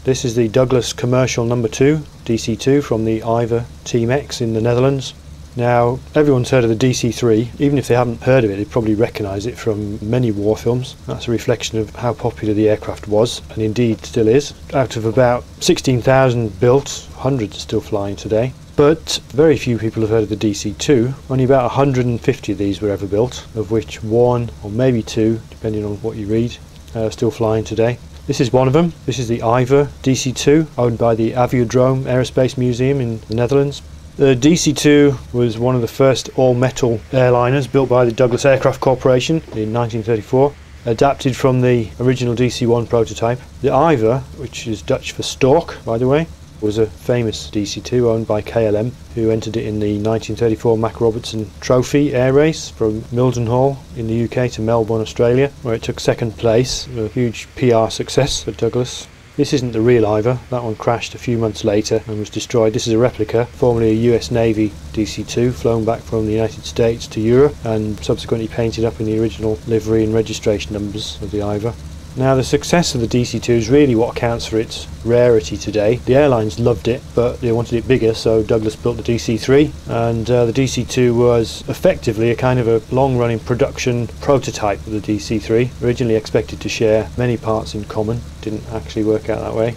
This is the Douglas Commercial No. 2, DC-2 from the Uiver Team X in the Netherlands. Now, everyone's heard of the DC-3. Even if they haven't heard of it, they'd probably recognise it from many war films. That's a reflection of how popular the aircraft was, and indeed still is. Out of about 16,000 built, hundreds are still flying today. But very few people have heard of the DC-2. Only about 150 of these were ever built, of which one or maybe two, depending on what you read, are still flying today. This is one of them. This is the Uiver DC-2, owned by the Aviodrome Aerospace Museum in the Netherlands. The DC-2 was one of the first all-metal airliners built by the Douglas Aircraft Corporation in 1934, adapted from the original DC-1 prototype. The Uiver, which is Dutch for stork, by the way, was a famous DC-2 owned by KLM, who entered it in the 1934 Mac Robertson Trophy air race from Mildenhall in the UK to Melbourne, Australia, where it took second place, a huge PR success for Douglas. This isn't the real Uiver. That one crashed a few months later and was destroyed. This is a replica, formerly a US Navy DC-2, flown back from the United States to Europe and subsequently painted up in the original livery and registration numbers of the Uiver. Now, the success of the DC-2 is really what accounts for its rarity today. The airlines loved it, but they wanted it bigger, so Douglas built the DC-3, and the DC-2 was effectively a kind of a long-running production prototype of the DC-3, originally expected to share many parts in common. Didn't actually work out that way.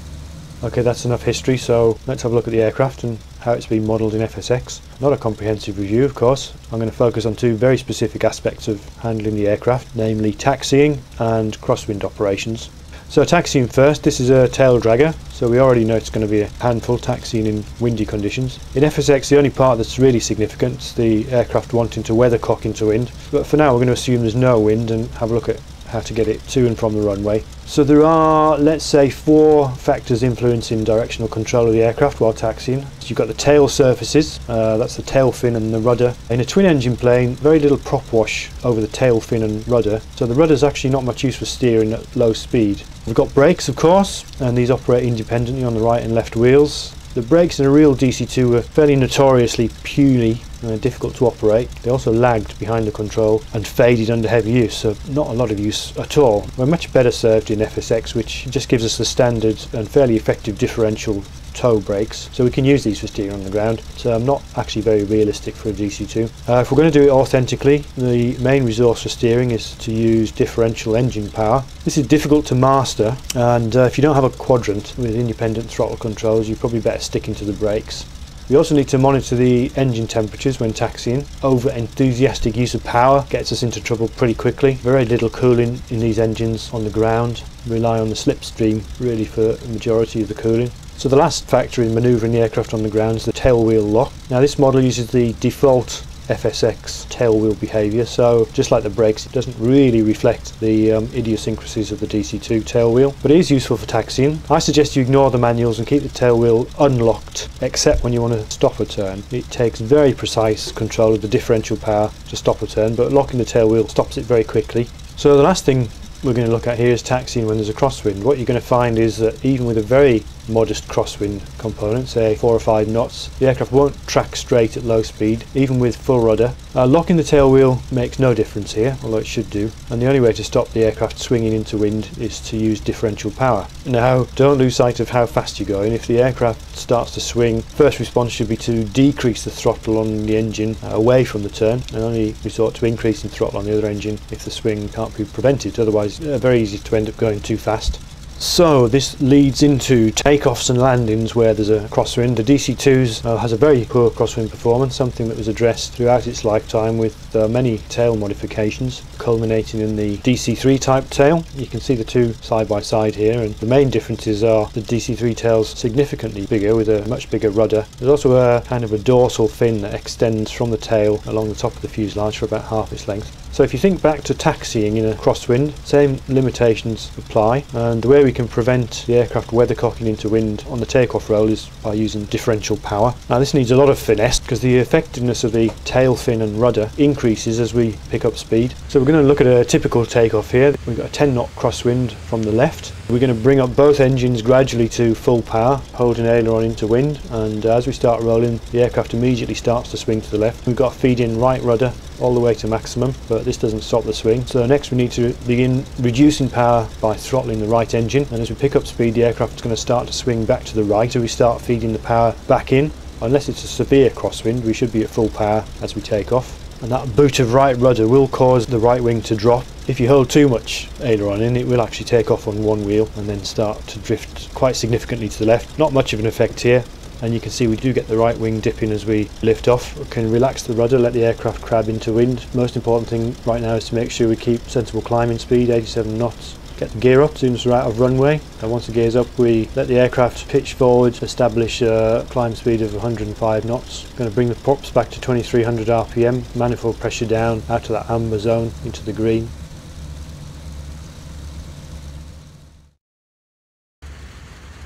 Okay, that's enough history, so let's have a look at the aircraft and how it's been modelled in FSX. Not a comprehensive review, of course. I'm going to focus on two very specific aspects of handling the aircraft, namely taxiing and crosswind operations. So taxiing first. This is a tail dragger, so we already know it's going to be a handful taxiing in windy conditions. In FSX, the only part that's really significant is the aircraft wanting to weathercock into wind, but for now we're going to assume there's no wind and have a look at how to get it to and from the runway. So there are, let's say, 4 factors influencing directional control of the aircraft while taxiing. So you've got the tail surfaces, that's the tail fin and the rudder. In a twin engine plane, very little prop wash over the tail fin and rudder, so the rudder's actually not much use for steering at low speed. We've got brakes, of course, and these operate independently on the right and left wheels. The brakes in a real DC-2 were fairly notoriously puny and difficult to operate. They also lagged behind the control and faded under heavy use, so not a lot of use at all. We're much better served in FSX, which just gives us the standard and fairly effective differential toe brakes, so we can use these for steering on the ground. So not actually very realistic for a DC-2. If we're going to do it authentically, the main resource for steering is to use differential engine power. This is difficult to master, and if you don't have a quadrant with independent throttle controls, you're probably better sticking to the brakes. We also need to monitor the engine temperatures when taxiing. Over-enthusiastic use of power gets us into trouble pretty quickly. Very little cooling in these engines on the ground. Rely on the slipstream really for the majority of the cooling. So the last factor in manoeuvring the aircraft on the ground is the tail wheel lock. Now this model uses the default FSX tail wheel behaviour, so just like the brakes, it doesn't really reflect the idiosyncrasies of the DC-2 tail wheel, but it is useful for taxiing. I suggest you ignore the manuals and keep the tail wheel unlocked, except when you want to stop a turn. It takes very precise control of the differential power to stop a turn, but locking the tail wheel stops it very quickly. So the last thing we're going to look at here is taxiing when there's a crosswind. What you're going to find is that even with a very modest crosswind component, say 4 or 5 knots, the aircraft won't track straight at low speed, even with full rudder. Locking the tail wheel makes no difference here, although it should do, and the only way to stop the aircraft swinging into wind is to use differential power. Now, don't lose sight of how fast you're going. If the aircraft starts to swing, first response should be to decrease the throttle on the engine away from the turn, and only resort to increasing throttle on the other engine if the swing can't be prevented. Otherwise, very easy to end up going too fast. So this leads into takeoffs and landings where there's a crosswind. The DC-2 has a very poor crosswind performance, something that was addressed throughout its lifetime with many tail modifications, culminating in the DC-3 type tail. You can see the two side by side here, and the main differences are the DC-3 tail's significantly bigger with a much bigger rudder. There's also a kind of a dorsal fin that extends from the tail along the top of the fuselage for about half its length. So if you think back to taxiing in a crosswind, same limitations apply, and the way we can prevent the aircraft weathercocking into wind on the takeoff roll is by using differential power. Now this needs a lot of finesse because the effectiveness of the tail fin and rudder increases as we pick up speed. So we're going to look at a typical takeoff here. We've got a 10 knot crosswind from the left. We're going to bring up both engines gradually to full power, holding aileron into wind, and as we start rolling, the aircraft immediately starts to swing to the left. We've got to feed in right rudder all the way to maximum, but this doesn't stop the swing. So next we need to begin reducing power by throttling the right engine, and as we pick up speed, the aircraft is going to start to swing back to the right as we start feeding the power back in. Unless it's a severe crosswind, we should be at full power as we take off. And that boot of right rudder will cause the right wing to drop. If you hold too much aileron in, it will actually take off on one wheel and then start to drift quite significantly to the left. Not much of an effect here, and you can see we do get the right wing dipping as we lift off. We can relax the rudder, let the aircraft crab into wind. Most important thing right now is to make sure we keep sensible climbing speed, 87 knots. Get the gear up as soon as we're out of runway, and once the gear's up we let the aircraft pitch forward, establish a climb speed of 105 knots. Going to bring the props back to 2300 RPM, manifold pressure down out of that amber zone into the green.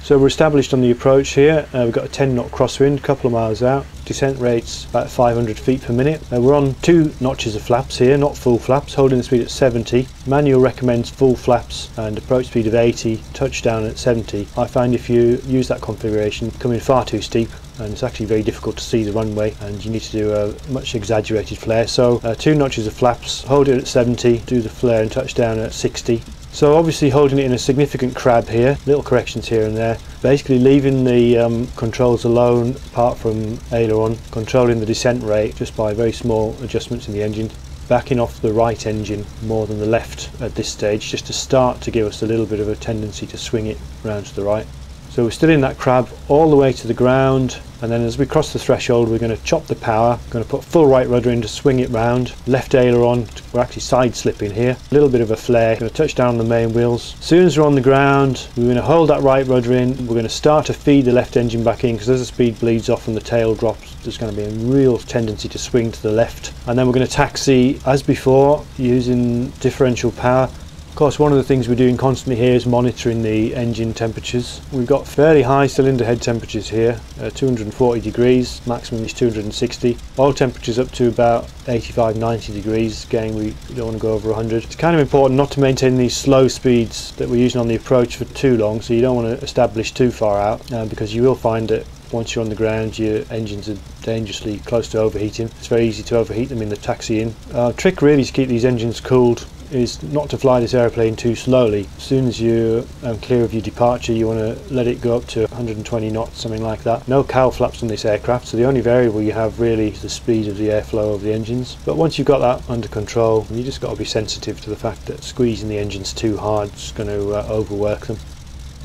So we're established on the approach here. We've got a 10 knot crosswind, a couple of miles out. Descent rate's about 500 feet per minute. We're on 2 notches of flaps here, not full flaps, holding the speed at 70. Manual recommends full flaps and approach speed of 80, touchdown at 70. I find if you use that configuration, coming far too steep, and it's actually very difficult to see the runway, and you need to do a much exaggerated flare. So 2 notches of flaps, hold it at 70, do the flare and touchdown at 60. So obviously holding it in a significant crab here, little corrections here and there, basically leaving the controls alone apart from aileron, controlling the descent rate just by very small adjustments in the engine, backing off the right engine more than the left at this stage just to start to give us a little bit of a tendency to swing it round to the right. So we're still in that crab all the way to the ground, and then as we cross the threshold we're going to chop the power, going to put full right rudder in to swing it round, left aileron, we're actually side slipping here, a little bit of a flare, going to touch down on the main wheels. As soon as we're on the ground we're going to hold that right rudder in, we're going to start to feed the left engine back in, because as the speed bleeds off and the tail drops there's going to be a real tendency to swing to the left, and then we're going to taxi as before using differential power. Of course, one of the things we're doing constantly here is monitoring the engine temperatures. We've got fairly high cylinder head temperatures here, 240 degrees, maximum is 260. Oil temperatures up to about 85-90 degrees, again we don't want to go over 100. It's kind of important not to maintain these slow speeds that we're using on the approach for too long, so you don't want to establish too far out, because you will find that once you're on the ground your engines are dangerously close to overheating. It's very easy to overheat them in the taxi-in. Trick really to keep these engines cooled is not to fly this airplane too slowly. As soon as you're clear of your departure you want to let it go up to 120 knots, something like that. No cowl flaps on this aircraft, so the only variable you have really is the speed of the airflow of the engines. But once you've got that under control, you just got to be sensitive to the fact that squeezing the engines too hard is going to overwork them.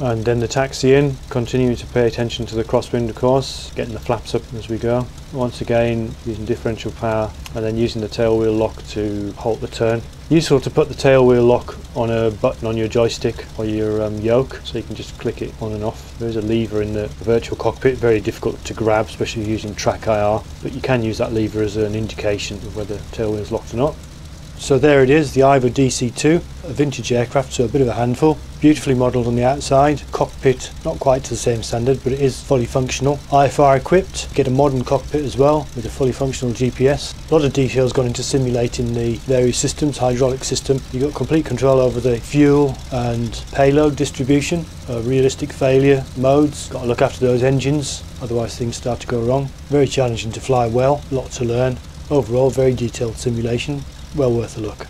And then the taxi in, continuing to pay attention to the crosswind of course, getting the flaps up as we go. Once again using differential power and then using the tail wheel lock to halt the turn. Useful to put the tail wheel lock on a button on your joystick or your yoke, so you can just click it on and off. There is a lever in the virtual cockpit, very difficult to grab especially using track IR, but you can use that lever as an indication of whether the tail wheel is locked or not. So there it is, the Uiver DC-2, a vintage aircraft, so a bit of a handful. Beautifully modelled on the outside, cockpit not quite to the same standard but it is fully functional. IFR equipped, get a modern cockpit as well with a fully functional GPS. A lot of details gone into simulating the various systems, hydraulic system. You've got complete control over the fuel and payload distribution, realistic failure modes, got to look after those engines otherwise things start to go wrong. Very challenging to fly well, a lot to learn. Overall very detailed simulation. Well worth a look.